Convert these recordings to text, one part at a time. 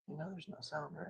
There's no sound, right?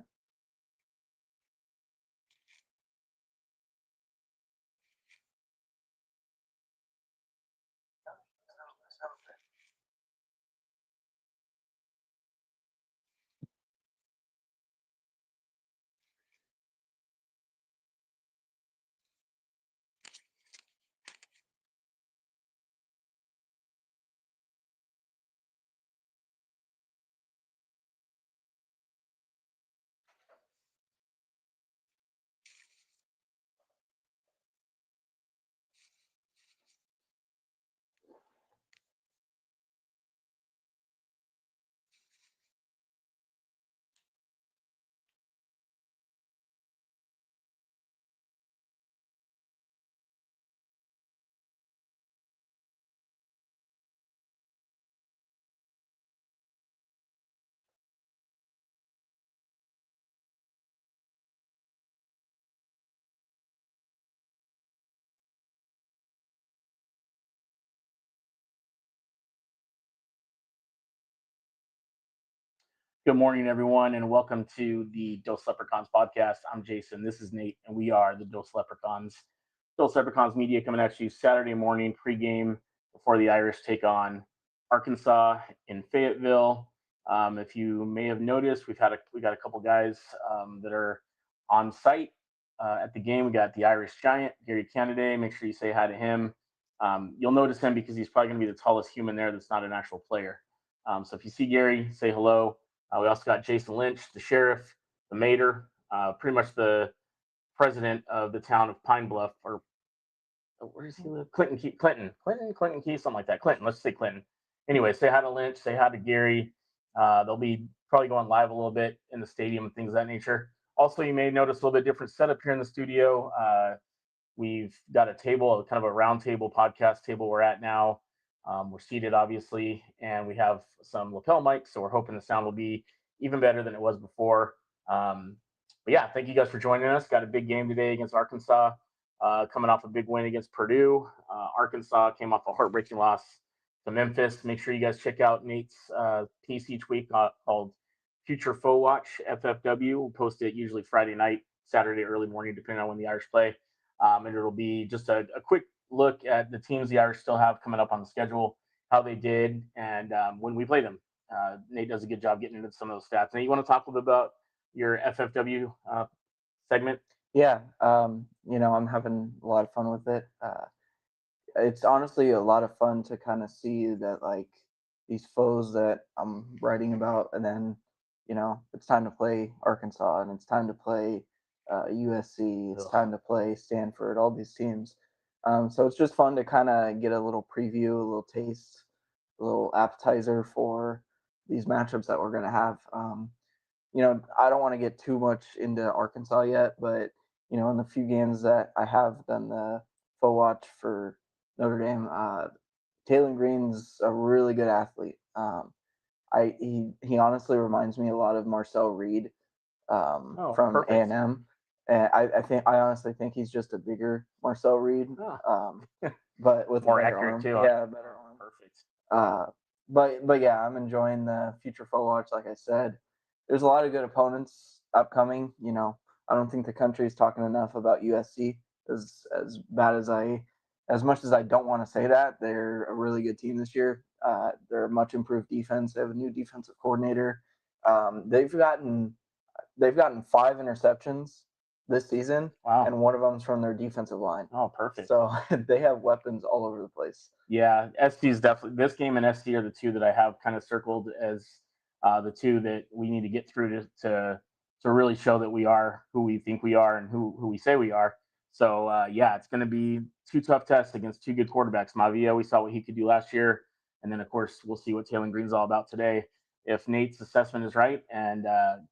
Good morning, everyone, and welcome to the Dose Leprechauns podcast. I'm Jason. This is Nate, and we are the Dose Leprechauns. Dose Leprechauns media coming at you Saturday morning pregame before the Irish take on Arkansas in Fayetteville. If you may have noticed, we got a couple guys that are on site at the game. We got the Irish Giant, Gary Canaday. Make sure you say hi to him. You'll notice him because he's probably going to be the tallest human there that's not an actual player. So if you see Gary, say hello. We also got Jason Lynch, the sheriff, the mayor, pretty much the president of the town of Pine Bluff, or where does he live? Clinton Key, something like that. Clinton, let's say Clinton. Anyway, say hi to Lynch, say hi to Gary. They'll be probably going live a little bit in the stadium and things of that nature. Also, you may notice a little bit different setup here in the studio. We've got a table, kind of a round table, podcast table we're at now. We're seated, obviously, and we have some lapel mics, so we're hoping the sound will be even better than it was before. But yeah, thank you guys for joining us. Got a big game today against Arkansas, coming off a big win against Purdue. Arkansas came off a heartbreaking loss to Memphis. Make sure you guys check out Nate's piece each week called Future Foe Watch, FFW. We'll post it usually Friday night, Saturday early morning, depending on when the Irish play. And it'll be just a quick look at the teams the Irish still have coming up on the schedule, how they did, and when we play them. Nate does a good job getting into some of those stats. Nate, you want to talk a little bit about your FFW segment? Yeah, I'm having a lot of fun with it. It's honestly a lot of fun to kind of see that, like, these foes that I'm writing about, and then, it's time to play Arkansas, and it's time to play USC, it's time to play Stanford, all these teams. So it's just fun to kind of get a little preview, a little taste, a little appetizer for these matchups that we're going to have. I don't want to get too much into Arkansas yet, but in the few games that I have done the full watch for Notre Dame, Taylen Green's a really good athlete. He honestly reminds me a lot of Marcel Reed from A&M. And I honestly think he's just a bigger Marcel Reed, but with more a better accurate arm. too. Yeah, better arm. Perfect. But yeah, I'm enjoying the future full watch. Like I said, there's a lot of good opponents upcoming. I don't think the country is talking enough about USC. As bad as much as I don't want to say that, they're a really good team this year. They're a much improved defense. They have a new defensive coordinator. They've gotten 5 interceptions this season, and one of them's from their defensive line. Oh, perfect. So they have weapons all over the place. Yeah, SC is definitely, this game and SC are the two that I have kind of circled as the two that we need to get through to really show that we are who we think we are and who we say we are. So yeah, it's going to be 2 tough tests against 2 good quarterbacks. Mavia, we saw what he could do last year, and then of course we'll see what Taylen Green's all about today. If Nate's assessment is right and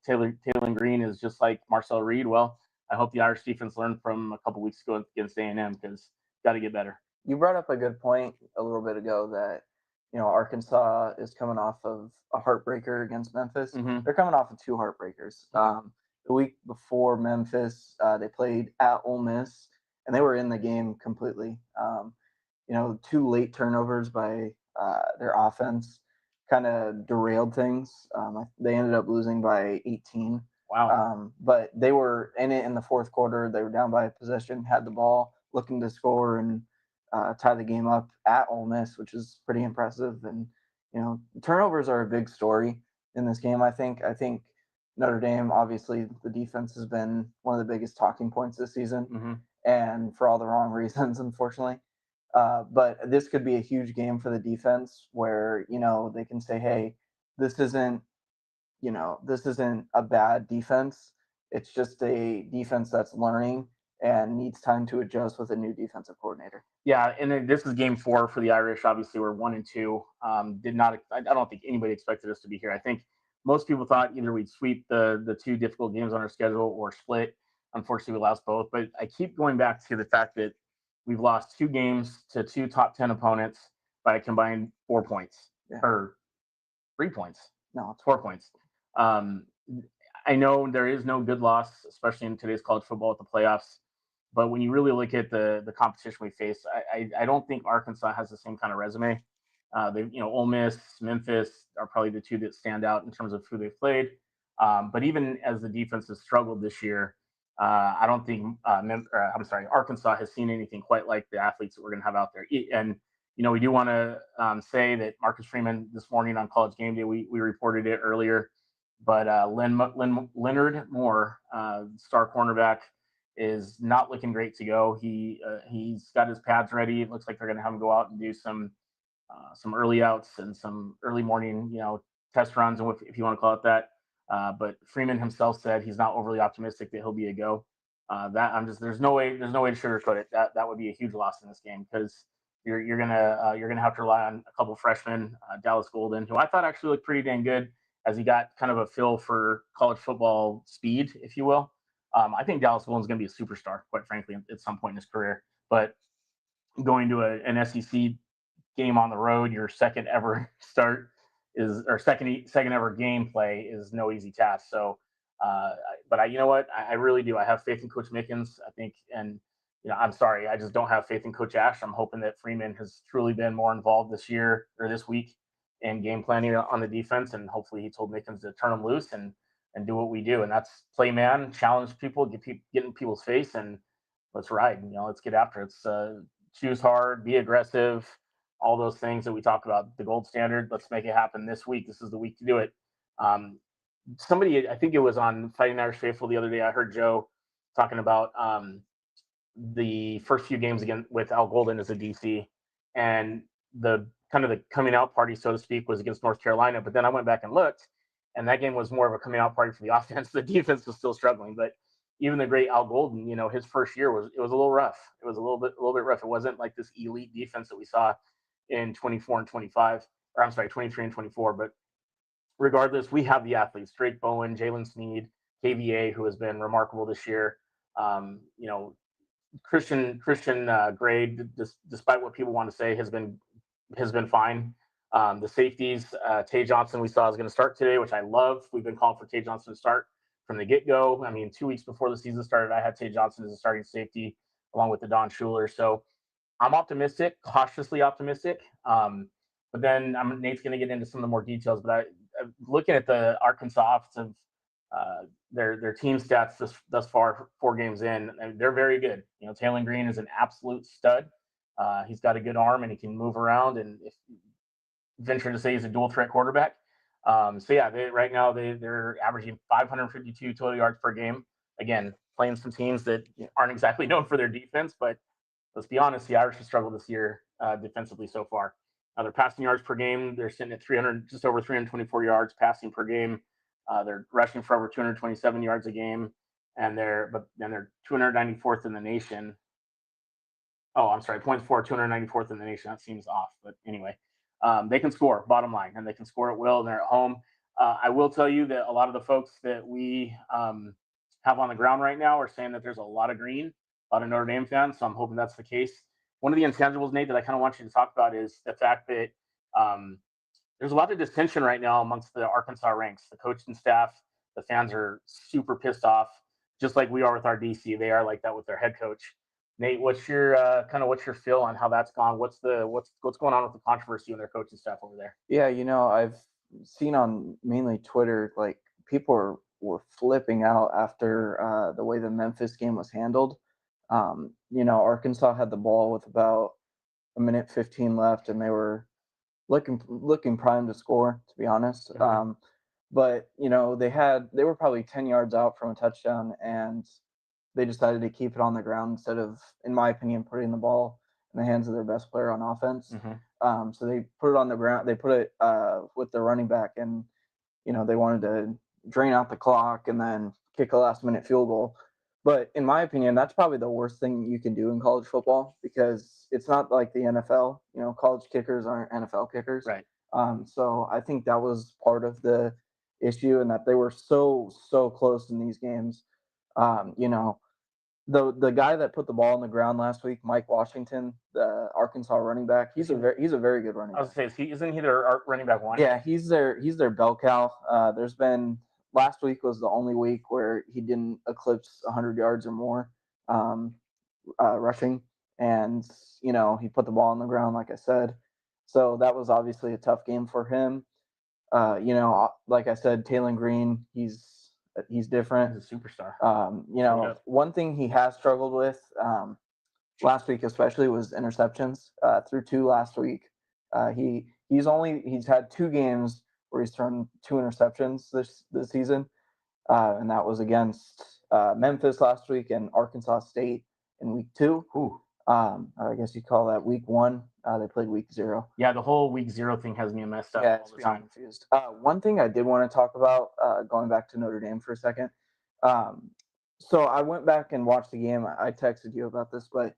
Taylen Green is just like Marcel Reed, well, I hope the Irish defense learned from a couple weeks ago against A&M, because got to get better. You brought up a good point a little bit ago that Arkansas is coming off of a heartbreaker against Memphis. Mm-hmm. They're coming off of 2 heartbreakers. The week before Memphis, they played at Ole Miss, and they were in the game completely. 2 late turnovers by their offense kind of derailed things. They ended up losing by 18. Wow. But they were in it in the fourth quarter. They were down by a possession, had the ball, looking to score and tie the game up at Ole Miss, which is pretty impressive. And turnovers are a big story in this game. I think Notre Dame, obviously, the defense has been one of the biggest talking points this season, and for all the wrong reasons, unfortunately. But this could be a huge game for the defense where, they can say, hey, this isn't a bad defense. It's just a defense that's learning and needs time to adjust with a new defensive coordinator. Yeah, and then this is game 4 for the Irish. Obviously, we're 1-2. I don't think anybody expected us to be here. I think most people thought either we'd sweep the 2 difficult games on our schedule or split. Unfortunately, we lost both. But I keep going back to the fact that we've lost 2 games to 2 top 10 opponents by a combined 4 points or 3 points. No, it's 4 points. I know there is no good loss, especially in today's college football with the playoffs. But when you really look at the competition we face, I don't think Arkansas has the same kind of resume. Ole Miss, Memphis are probably the 2 that stand out in terms of who they've played. But even as the defense has struggled this year, I don't think Arkansas has seen anything quite like the athletes that we're going to have out there. And we do want to say that Marcus Freeman this morning on College Game Day, we reported it earlier, but Leonard Moore, star cornerback, is not looking great to go. He's got his pads ready. It looks like they're going to have him go out and do some early outs and some early morning, test runs, and if you want to call it that. But Freeman himself said he's not overly optimistic that he'll be a go. There's no way to sugarcoat it. That would be a huge loss in this game because you're gonna have to rely on a couple freshmen, Dallas Golden, who I thought actually looked pretty dang good as he got kind of a feel for college football speed, if you will. I think Dallas Golden's going to be a superstar, quite frankly, at some point in his career. But going to an SEC game on the road, your second ever second ever game play is no easy task. So, but you know what? I really do. I have faith in Coach Mickens. I think, and I'm sorry, I just don't have faith in Coach Ash. I'm hoping that Freeman has truly been more involved this year or this week in game planning on the defense, and hopefully he told Mickens to turn him loose and do what we do, and that's play man, challenge people, get in people's face, and let's ride. Let's get after it. Choose hard, be aggressive, all those things that we talk about, the gold standard. Let's make it happen this week. This is the week to do it. Somebody, I think it was on Fighting Irish Faithful the other day, I heard Joe talking about the first few games again with Al Golden as a DC, and the kind of the coming out party, so to speak, was against North Carolina. But then I went back and looked, and that game was more of a coming out party for the offense. The defense was still struggling, but even the great Al Golden, his first year was a little rough. It was a little bit rough. It wasn't like this elite defense that we saw in 24 and 25, or I'm sorry, 23 and 24. But regardless, we have the athletes: Drake Bowen, Jalen Sneed, KVA, who has been remarkable this year. Christian Gray, despite what people want to say, has been fine. The safeties, Tay Johnson, we saw is going to start today, which I love. We've been calling for Tay Johnson to start from the get-go. I mean, 2 weeks before the season started, I had Tay Johnson as a starting safety along with the Don Schuler. So I'm optimistic, cautiously optimistic. But then Nate's going to get into some of the more details. But looking at the Arkansas offensive, their team stats thus far, 4 games in, they're very good. Taylen Green is an absolute stud. He's got a good arm and he can move around, and if venture to say he's a dual threat quarterback. Right now they're averaging 552 total yards per game. Again, playing some teams that aren't exactly known for their defense, but let's be honest, the Irish have struggled this year defensively so far. Their passing yards per game, they're sitting at just over 324 yards passing per game. They're rushing for over 227 yards a game, and they're 294th in the nation. Oh, I'm sorry, points for 294th in the nation. That seems off, but anyway. They can score, bottom line, and they can score at will, and they're at home. I will tell you that a lot of the folks that we have on the ground right now are saying that there's a lot of green, a lot of Notre Dame fans, so I'm hoping that's the case. One of the intangibles, Nate, that I kind of want you to talk about is the fact that there's a lot of dissension right now amongst the Arkansas ranks. The coaching staff, the fans are super pissed off, just like we are with our DC. They are like that with their head coach. Nate, what's your what's your feel on how that's gone? What's going on with the controversy and their coaching staff over there? Yeah, I've seen on mainly Twitter, like people were flipping out after the way the Memphis game was handled. Arkansas had the ball with about a minute 15 left, and they were looking primed to score, to be honest. Mhm. But they were probably 10 yards out from a touchdown, and they decided to keep it on the ground instead of, in my opinion, putting the ball in the hands of their best player on offense. Mhm. So they put it on the ground. They put it with the running back, and they wanted to drain out the clock and then kick a last minute field goal. But in my opinion, that's probably the worst thing you can do in college football because it's not like the NFL. College kickers aren't NFL kickers. Right. So I think that was part of the issue, and that they were so close in these games. Um, you know, the guy that put the ball on the ground last week, Mike Washington, the Arkansas running back, he's a very good running I was back. gonna say, isn't he their running back one? Yeah, he's their bell cow. There's been last week was the only week where he didn't eclipse 100 yards or more um, rushing, and he put the ball on the ground, like I said. So that was obviously a tough game for him. Like I said, Taylen Green, he's different. He's a superstar. One thing he has struggled with last week, especially, was interceptions. Through two last week, he's had 2 games where he's thrown 2 interceptions this season, and that was against Memphis last week and Arkansas State in week 2. Ooh. I guess you call that week 1. They played week 0. Yeah, the whole week 0 thing has me messed up all the time. Confused. One thing I did want to talk about, going back to Notre Dame for a second. So I went back and watched the game. I texted you about this, but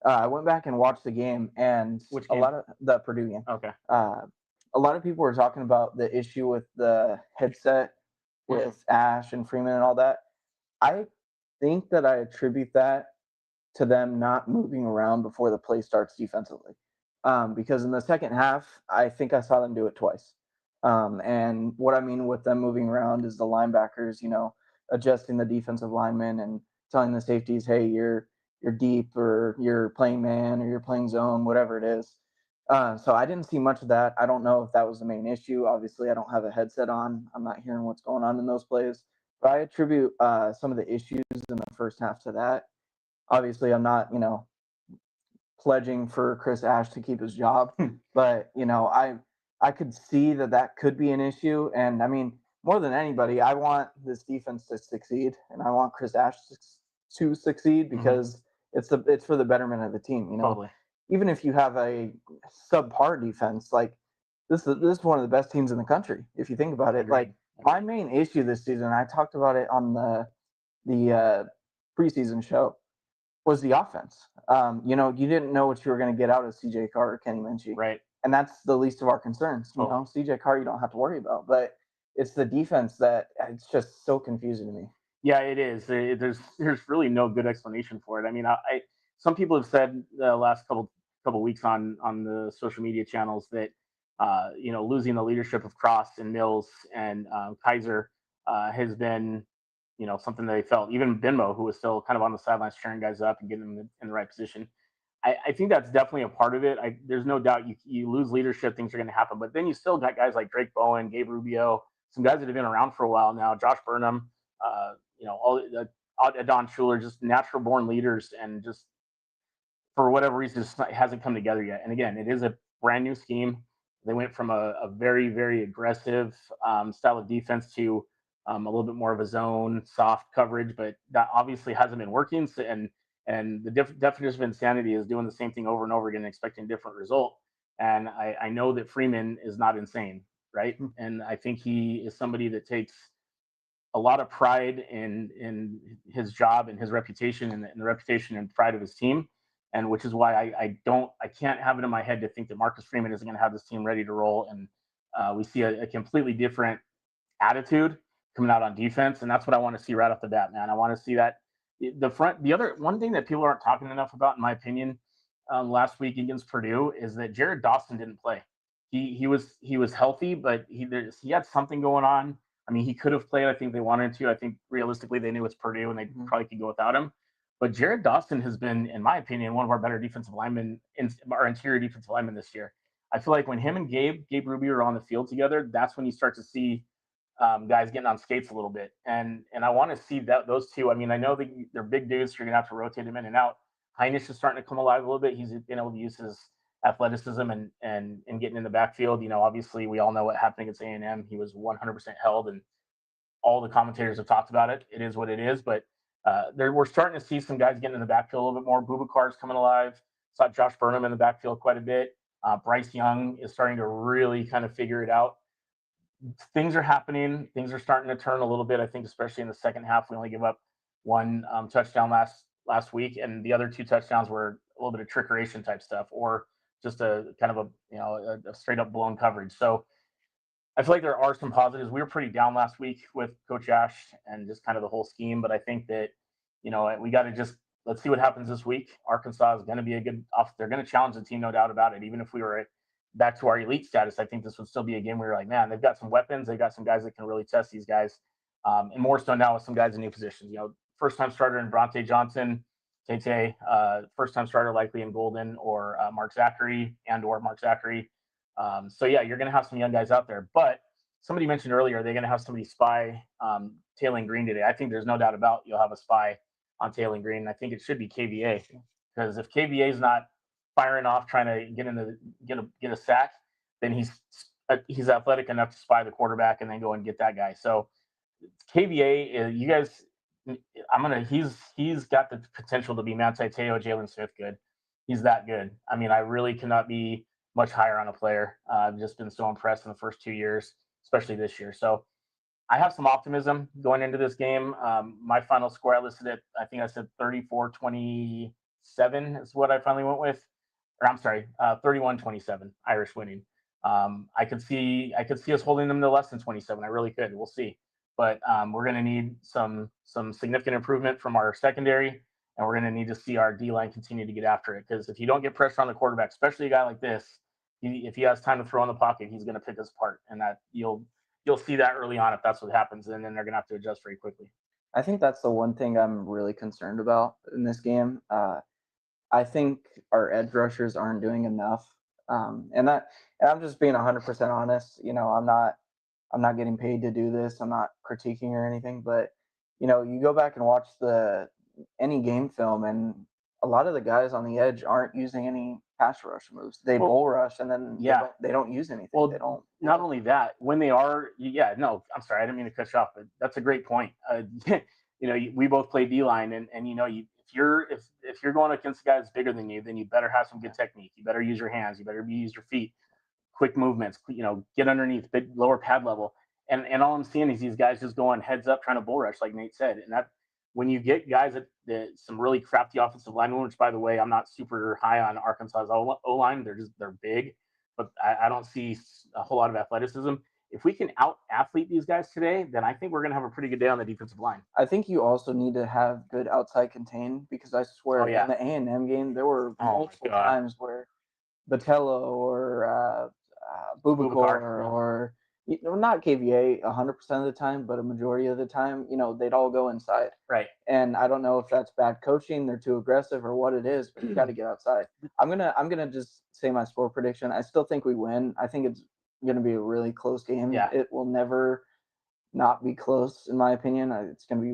I went back and watched the game, and Which a game? lot of the Purdue game. Okay. A lot of people were talking about the issue with the headset with Ash and Freeman and all that. I think that I attribute that to them not moving around before the play starts defensively. Because in the second half, I think I saw them do it twice. And what I mean with them moving around is the linebackers, adjusting the defensive linemen and telling the safeties, hey, you're deep, or you're playing man, or you're playing zone, whatever it is. So I didn't see much of that. I don't know if that was the main issue. Obviously, I don't have a headset on. I'm not hearing what's going on in those plays. But I attribute some of the issues in the first half to that. Obviously, I'm not, pledging for Chris Ash to keep his job, but I could see that could be an issue. And I mean, more than anybody, I want this defense to succeed, and I want Chris Ash to succeed because it's for the betterment of the team. Totally. Even if you have a subpar defense, like this is one of the best teams in the country. If you think about it, like my main issue this season, I talked about it on the preseason show, was the offense. You didn't know what you were going to get out of CJ Carr or Kenny Minchie. Right. And that's the least of our concerns. CJ Carr, you don't have to worry about. But it's the defense that it's just so confusing to me. Yeah, it is. There's really no good explanation for it. I mean, some people have said the last couple weeks on the social media channels that losing the leadership of Cross and Mills and Kaiser has been something they felt. Even Benmo, who was still kind of on the sidelines cheering guys up and getting them in the right position. I think that's definitely a part of it. There's no doubt you lose leadership, things are going to happen. But then you still got guys like Drake Bowen, Gabe Rubio, some guys that have been around for a while now, Josh Burnham, Adon Schuler, just natural born leaders, and just for whatever reason, it hasn't come together yet. And again, it is a brand new scheme. They went from a very, very aggressive style of defense to a little bit more of a zone, soft coverage, but that obviously hasn't been working. So, and the definition of insanity is doing the same thing over and over again and expecting a different result. And I know that Freeman is not insane, right? And I think he is somebody that takes a lot of pride in his job and his reputation and the reputation and pride of his team. And which is why I can't have it in my head to think that Marcus Freeman isn't going to have this team ready to roll. And we see a completely different attitude coming out on defense. And that's what I want to see right off the bat, man. I want to see that the other one thing that people aren't talking enough about, in my opinion, last week against Purdue, is that Jared Dawson didn't play. He was healthy, but he had something going on. I mean, he could have played. I think they wanted to. I think realistically they knew it's Purdue and they probably could go without him. But Jared Dawson has been, in my opinion, one of our better defensive linemen, our interior defensive linemen this year. I feel like when him and Gabe Ruby are on the field together, that's when you start to see guys getting on skates a little bit. And I want to see those two. I mean, I know that they're big dudes, so you're gonna have to rotate them in and out. Heinisch is starting to come alive a little bit. He's been able to use his athleticism and getting in the backfield. Obviously we all know what happened against A&M. He was 100% held, and all the commentators have talked about it. It is what it is, but we're starting to see some guys getting in the backfield a little bit more. Bubakar's coming alive. Saw Josh Burnham in the backfield quite a bit. Bryce Young is starting to really kind of figure it out. Things are happening. Things are starting to turn a little bit. I think, especially in the second half, we only give up one touchdown last week, and the other two touchdowns were a little bit of trickeration type stuff, or just a kind of a straight up blown coverage. So I feel like there are some positives. We were pretty down last week with Coach Ash and just kind of the whole scheme, but I think that we got to let's see what happens this week. Arkansas is going to be they're going to challenge the team, no doubt about it. Even if we were back to our elite status, I think this would still be a game where you're like, man, they've got some weapons. They've got some guys that can really test these guys. And more so now with some guys in new positions. First-time starter in Bronte Johnson, Tate, first-time starter likely in Golden or Mark Zachary. So, yeah, you're going to have some young guys out there. But somebody mentioned earlier they're going to have somebody spy Taylen Green today. I think there's no doubt about you'll have a spy on Taylen Green. I think it should be KVA, because if KVA is not firing off trying to get a sack, then he's athletic enough to spy the quarterback and then go and get that guy. So KVA, you guys, he's got the potential to be Manti Te'o, Jalen Smith good. He's that good. I mean, I really cannot be much higher on a player. I've just been so impressed in the first 2 years, especially this year. So I have some optimism going into this game. My final score I listed it, I think I said 34-27 is what I finally went with. Or I'm sorry, 31-27, Irish winning. I could see us holding them to less than 27. I really could. We'll see. But we're going to need some significant improvement from our secondary, and we're going to need to see our D-line continue to get after it. Because if you don't get pressure on the quarterback, especially a guy like this, if he has time to throw in the pocket, he's going to pick us apart. And that you'll see that early on if that's what happens, and then they're going to have to adjust very quickly. I think that's the one thing I'm really concerned about in this game. I think our edge rushers aren't doing enough, and I'm just being 100% honest. I'm not getting paid to do this. I'm not critiquing or anything, but you go back and watch any game film, and a lot of the guys on the edge aren't using any pass rush moves. They bull rush, and then they don't use anything. Well, they don't. Not only that, when they are, no, I'm sorry, I didn't mean to cut you off, but that's a great point. We both play D-line, and if you're going against guys bigger than you, then you better have some good technique. You better use your hands. You better use your feet. Quick movements. Get underneath, big lower pad level. And all I'm seeing is these guys just going heads up trying to bull rush, like Nate said. And that when you get guys that some really crafty offensive linemen, which by the way, I'm not super high on Arkansas's O-line. They're big, but I don't see a whole lot of athleticism. If we can out-athlete these guys today, then I think we're going to have a pretty good day on the defensive line. I think you also need to have good outside contain, because I swear in the A&M game, there were multiple times where Botello or Bubakar or not KVA 100% of the time, but a majority of the time, they'd all go inside. Right. And I don't know if that's bad coaching, they're too aggressive, or what it is, but you got to get outside. I'm gonna just say my score prediction. I still think we win. I think it's going to be a really close game. Yeah. It will never not be close, in my opinion. It's going to be.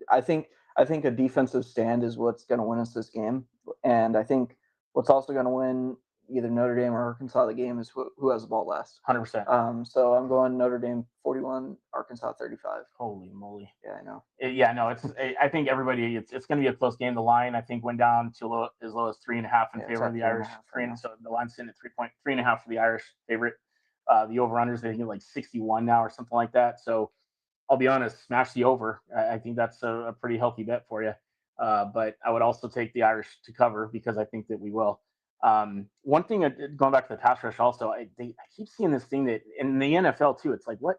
I think a defensive stand is what's going to win us this game, and I think what's also going to win either Notre Dame or Arkansas the game is who has the ball last. 100%. So I'm going Notre Dame 41, Arkansas 35. Holy moly! Yeah, I know. I think everybody. It's going to be a close game. The line I think went down to as low as 3.5 in favor of the Irish. So the line's sitting at 3.5 for the Irish favorite. The over-unders, they get like 61 now or something like that. So I'll be honest, smash the over. I think that's a pretty healthy bet for you. But I would also take the Irish to cover, because I think that we will. One thing, going back to the pass rush also, I keep seeing this thing that in the NFL too, it's like, what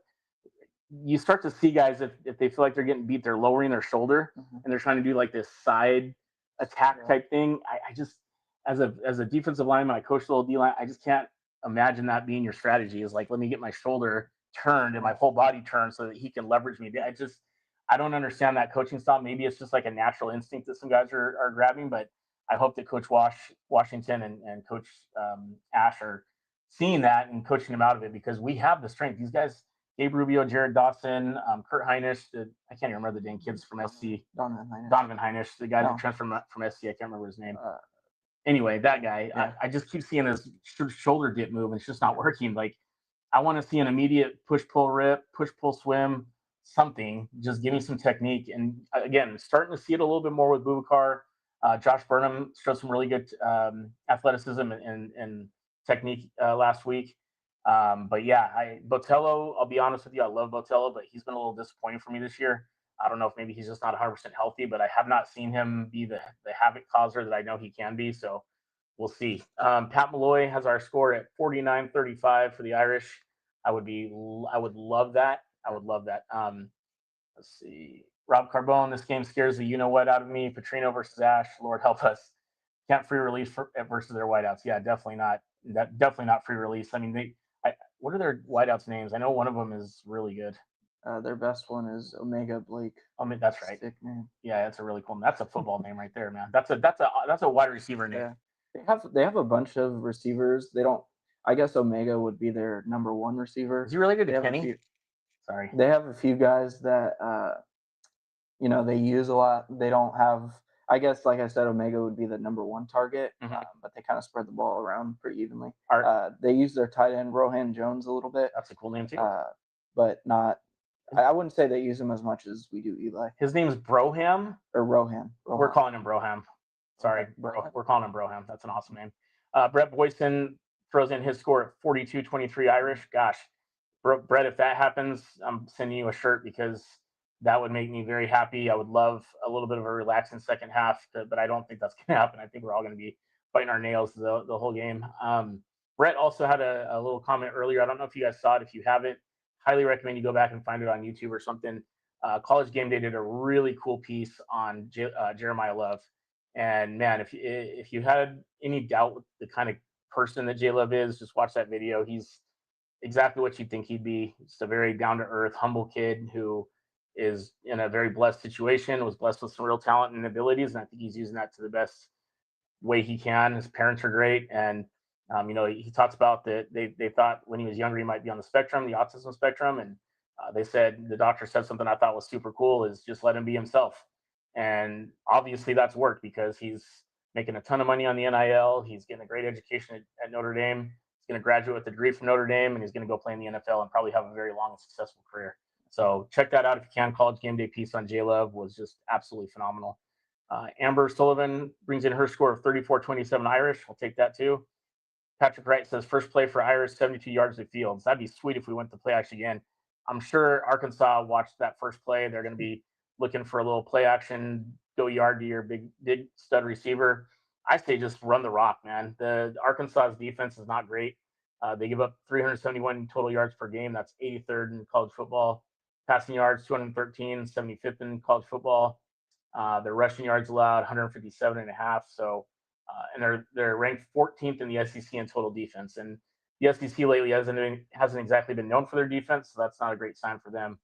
you start to see guys, if they feel like they're getting beat, they're lowering their shoulder and they're trying to do like this side attack type thing. I just, as a defensive lineman, I coach the little D line. I just can't imagine that being your strategy, is like, let me get my shoulder turned and my whole body turned so that he can leverage me. I don't understand that coaching style. Maybe it's just like a natural instinct that some guys are grabbing, but I hope that Coach Washington and Coach Ash are seeing that and coaching them out of it, because we have the strength. These guys, Gabe Rubio, Jared Dawson, Kurt Heinisch, I can't even remember the dang kids from SC. Donovan Heinisch, the guy that transferred from SC. I can't remember his name. Anyway, that guy, yeah. I just keep seeing his shoulder dip move, and it's just not working. Like, I want to see an immediate push-pull rip, push-pull swim, something. Just give me some technique. And again, starting to see it a little bit more with Boubacar. Josh Burnham showed some really good athleticism and technique last week. But yeah, Botello, I'll be honest with you, I love Botello, but he's been a little disappointing for me this year. I don't know if maybe he's just not 100% healthy, but I have not seen him be the havoc causer that I know he can be. So we'll see. Pat Malloy has our score at 49-35 for the Irish. I would love that. I would love that. Let's see. Rob Carbone, this game scares the you-know-what out of me. Petrino versus Ash, Lord help us. Can't free release versus their wideouts. Yeah, definitely not. Definitely not free release. I mean, what are their wideouts names? I know one of them is really good. Their best one is Omega Blake. I mean, that's right. Sick name. Yeah, that's a really cool name. That's a football name right there, man. That's a wide receiver name. Yeah. They have a bunch of receivers. They don't. I guess Omega would be their number one receiver. Is he related to Kenny? Sorry. They have a few guys that they use a lot. They don't have. I guess, like I said, Omega would be the number one target, but they kind of spread the ball around pretty evenly. They use their tight end Rohan Jones a little bit. That's a cool name too. But not. I wouldn't say they use him as much as we do Eli. His name's Broham? Or Rohan. We're calling him Broham. Sorry, we're calling him Broham. That's an awesome name. Brett Boyson throws in his score at 42-23 Irish. Gosh, Brett, if that happens, I'm sending you a shirt, because that would make me very happy. I would love a little bit of a relaxing second half, but I don't think that's going to happen. I think we're all going to be biting our nails the whole game. Brett also had a little comment earlier. I don't know if you guys saw it. If you haven't, highly recommend you go back and find it on YouTube or something. College Game Day did a really cool piece on Jeremiah Love. And man, if you had any doubt with the kind of person that J Love is, just watch that video. He's exactly what you'd think he'd be. Just a very down-to-earth, humble kid who is in a very blessed situation, was blessed with some real talent and abilities, and I think he's using that to the best way he can. His parents are great, and he talks about that they thought when he was younger he might be on the spectrum, the autism spectrum, and the doctor said something I thought was super cool, is just let him be himself. And obviously that's worked, because he's making a ton of money on the NIL. He's getting a great education at Notre Dame. He's going to graduate with a degree from Notre Dame, and he's going to go play in the NFL and probably have a very long and successful career. So check that out if you can. College Game Day piece on J Love was just absolutely phenomenal. Amber Sullivan brings in her score of 34-27 Irish. I'll take that too. Patrick Wright says first play for Irish, 72 yards of fields. That'd be sweet if we went to play action again. I'm sure Arkansas watched that first play. They're going to be looking for a little play action, go yard to your big stud receiver. I say just run the rock, man. The Arkansas's defense is not great. They give up 371 total yards per game. That's 83rd in college football. Passing yards, 213, 75th in college football. Their rushing yards allowed, 157.5. So, and they're ranked 14th in the SEC in total defense. And the SEC lately hasn't exactly been known for their defense, so that's not a great sign for them.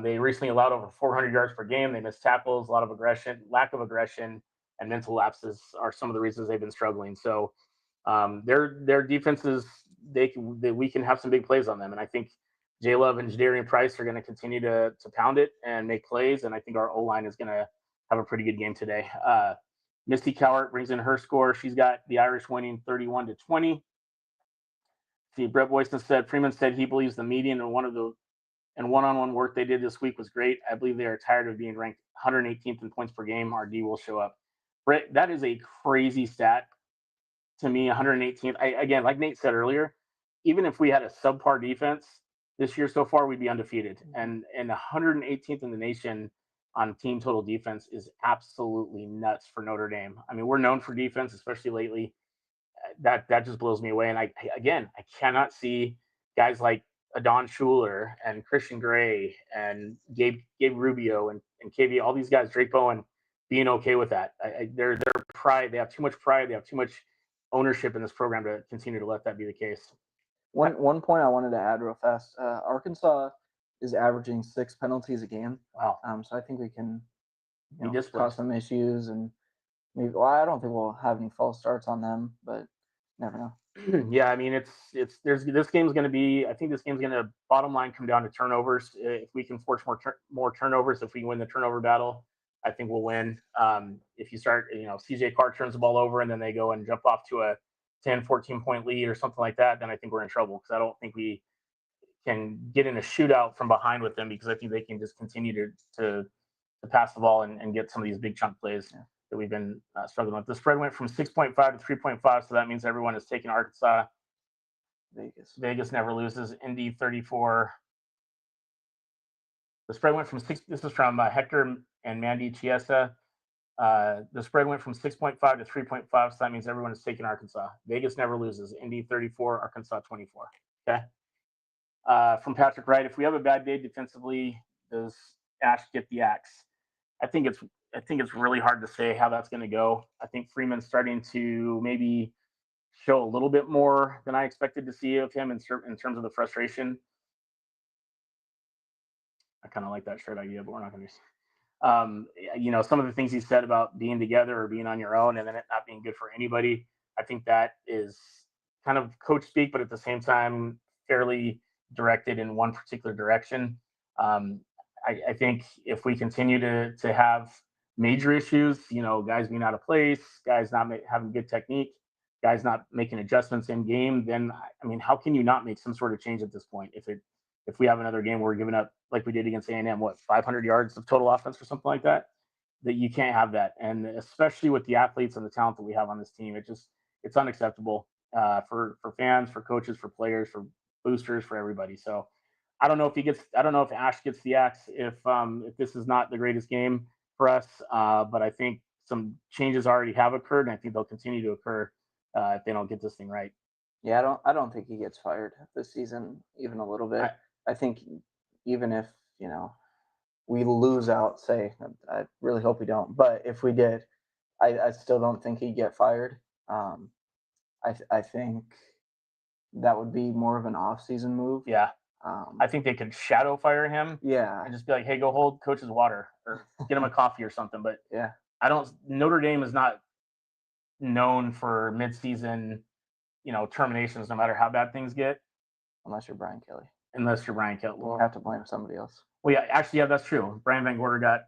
They recently allowed over 400 yards per game. They missed tackles, a lot of aggression, lack of aggression, and mental lapses are some of the reasons they've been struggling. So their defenses, we can have some big plays on them, and I think J Love and Jadarian Price are going to continue to pound it and make plays, and I think our O-line is going to have a pretty good game today. Misty Cowart brings in her score. She's got the Irish winning 31-20. See, Brett Boyson said Freeman said he believes the median and one-on-one work they did this week was great. I believe they are tired of being ranked 118th in points per game. Our D will show up. Brett, that is a crazy stat to me, 118th. Again, like Nate said earlier, even if we had a subpar defense this year so far, we'd be undefeated. And 118th in the nation on team total defense is absolutely nuts for Notre Dame. I mean, we're known for defense, especially lately. That just blows me away. And I cannot see guys like Adon Schuler and Christian Gray and Gabe Rubio and KV, all these guys, Drake Bowen, being okay with that. Their pride, they have too much pride, they have too much ownership in this program to continue to let that be the case. One point I wanted to add real fast. Arkansas is averaging 6 penalties a game. Wow. So I think we can, Be disciplined. cause some issues, and maybe. Well, I don't think we'll have any false starts on them, but never know. Yeah, I mean, it's there's this game's going to be. I think this game's going to bottom line come down to turnovers. If we can force more turnovers, if we win the turnover battle, I think we'll win. If you start, CJ Carr turns the ball over and then they go and jump off to a 10, 14 point lead or something like that, then I think we're in trouble because I don't think we can get in a shootout from behind with them because I think they can just continue to pass the ball and get some of these big chunk plays. Yeah. That we've been struggling with. The spread went from 6.5 to 3.5, so that means everyone is taking Arkansas. Vegas never loses. Indy 34. The spread went from 6. This is from Hector and Mandy Chiesa. The spread went from 6.5 to 3.5, so that means everyone is taking Arkansas. Vegas never loses. Indy 34, Arkansas 24. Okay. From Patrick Wright, if we have a bad day defensively, does Ash get the axe? I think it's really hard to say how that's going to go. I think Freeman's starting to maybe show a little bit more than I expected to see of him in terms of the frustration. I kind of like that shirt idea, but we're not going to. Some of the things he said about being together or being on your own and then it not being good for anybody. I think that is kind of coach speak, but at the same time, fairly directed in one particular direction. I think if we continue to have major issues, guys being out of place, guys not having good technique, guys not making adjustments in game, then I mean, how can you not make some sort of change at this point? If we have another game where we're giving up like we did against A&M, 500 yards of total offense or something like that, that you can't have that, and especially with the athletes and the talent that we have on this team, it's unacceptable for fans, for coaches, for players, for boosters, for everybody. So. I don't know if Ash gets the axe if this is not the greatest game for us, but I think some changes already have occurred, and I think they'll continue to occur if they don't get this thing right. Yeah, I don't think he gets fired this season even a little bit. I think even if we lose out, say, I really hope we don't, but if we did, I still don't think he'd get fired. I think that would be more of an off-season move. Yeah. I think they could shadow fire him. Yeah. And just be like, hey, go hold coach's water or get him a coffee or something. But yeah, Notre Dame is not known for midseason, terminations, no matter how bad things get. Unless you're Brian Kelly. We'll have to blame somebody else. Well, yeah, that's true. Brian Van Gorder got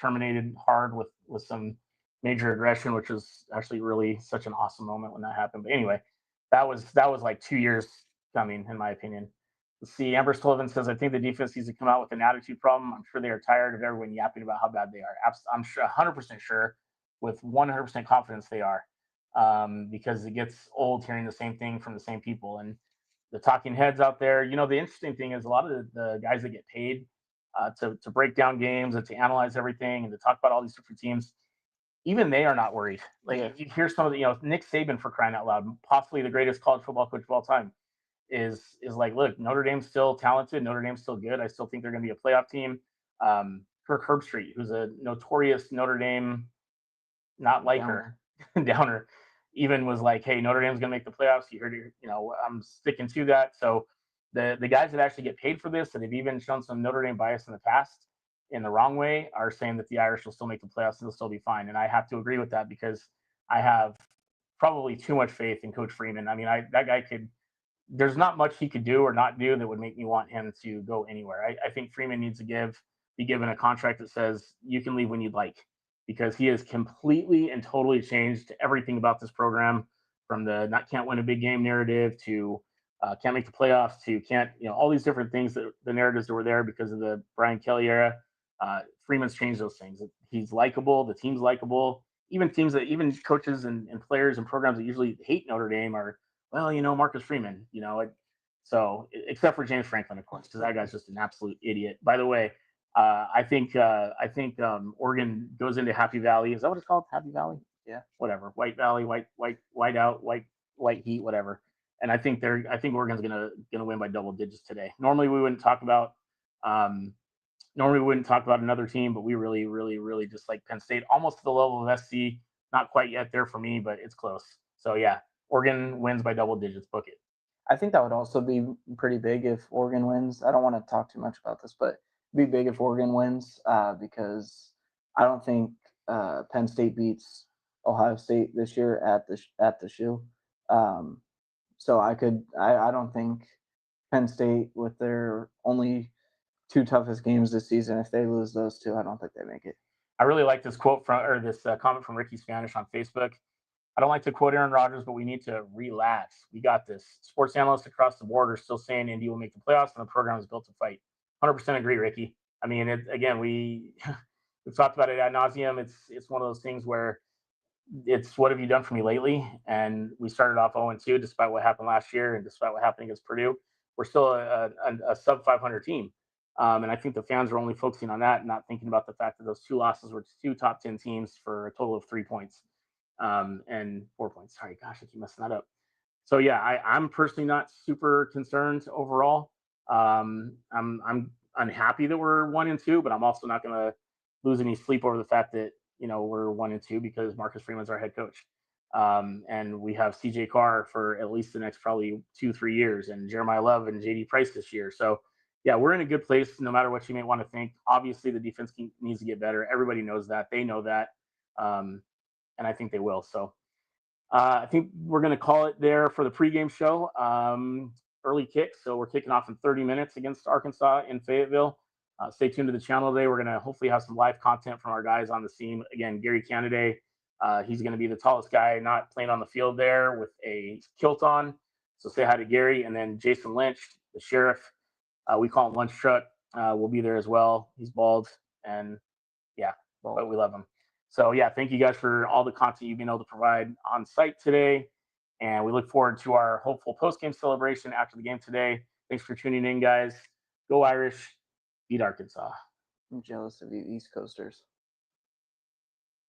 terminated hard with some major aggression, which was actually really such an awesome moment when that happened. But anyway, that was like 2 years coming, in my opinion. Let's see, Amber Sullivan says, I think the defense needs to come out with an attitude problem. I'm sure they are tired of everyone yapping about how bad they are. I'm sure, 100% sure, with 100% confidence they are, because it gets old hearing the same thing from the same people. And the talking heads out there, the interesting thing is a lot of the guys that get paid to break down games and to analyze everything and to talk about all these different teams, even they are not worried. Like, you hear some of the, Nick Saban, for crying out loud, possibly the greatest college football coach of all time, is like, look, Notre Dame's still talented. Notre Dame's still good. I still think they're going to be a playoff team. Kirk Herbstreit, who's a notorious Notre Dame not liker, downer, even was like, hey, Notre Dame's going to make the playoffs. You heard it, I'm sticking to that. So the guys that actually get paid for this, that have even shown some Notre Dame bias in the past in the wrong way, are saying that the Irish will still make the playoffs and they'll still be fine. And I have to agree with that because I have probably too much faith in Coach Freeman. I mean, that guy there's not much he could do or not do that would make me want him to go anywhere. I think Freeman needs to be given a contract that says you can leave when you'd like, because he has completely and totally changed everything about this program, from the can't win a big game narrative to can't make the playoffs to can't, all these different things, that the narratives that were there because of the Brian Kelly era. Freeman's changed those things. He's likable. The team's likable. Even coaches and players and programs that usually hate Notre Dame are, well, Marcus Freeman, so except for James Franklin, of course, because that guy's just an absolute idiot. By the way, I think Oregon goes into Happy Valley. Is that what it's called? Happy Valley? Yeah. Whatever. White Valley, white out, white heat, whatever. And I think Oregon's gonna win by double digits today. Normally we wouldn't talk about another team, but we really, really, really just like Penn State, almost to the level of SC. Not quite yet there for me, but it's close. So yeah. Oregon wins by double digits. Book it. I think that would also be pretty big if Oregon wins. I don't want to talk too much about this, but it'd be big if Oregon wins because I don't think Penn State beats Ohio State this year at the shoe. Um, so I don't think Penn State with their only two toughest games this season, if they lose those two, I don't think they make it. I really like this quote from, or this comment from Ricky Spanish on Facebook. I don't like to quote Aaron Rodgers, but we need to relax. We got this. Sports analysts across the board are still saying Indy will make the playoffs, and the program is built to fight. 100% agree, Ricky. I mean, again, we've talked about it ad nauseum. It's one of those things where it's what have you done for me lately? And we started off 0-2, despite what happened last year and despite what happened against Purdue. We're still a sub 500 team. And I think the fans are only focusing on that, not thinking about the fact that those two losses were two top 10 teams for a total of 3 points and 4 points. Sorry, gosh, I keep messing that up. So yeah, I'm personally not super concerned overall. I'm unhappy that we're 1-2, but I'm also not going to lose any sleep over the fact that we're 1-2 because Marcus Freeman's our head coach, and we have CJ Carr for at least the next probably 2-3 years, and Jeremiah Love and JD Price this year. So yeah, we're in a good place no matter what you may want to think. Obviously, the defense needs to get better. Everybody knows that. They know that, and I think they will. So I think we're going to call it there for the pregame show. Early kick. So we're kicking off in 30 minutes against Arkansas in Fayetteville. Stay tuned to the channel today. We're going to hopefully have some live content from our guys on the scene. Again, Gary Canaday, he's going to be the tallest guy not playing on the field there with a kilt on. So say hi to Gary. And then Jason Lynch, the sheriff, we call him Lunch Truck, will be there as well. He's bald. And yeah, but we love him. So yeah, thank you guys for all the content you've been able to provide on site today. And we look forward to our hopeful post-game celebration after the game today. Thanks for tuning in, guys. Go Irish. Beat Arkansas. I'm jealous of you East Coasters.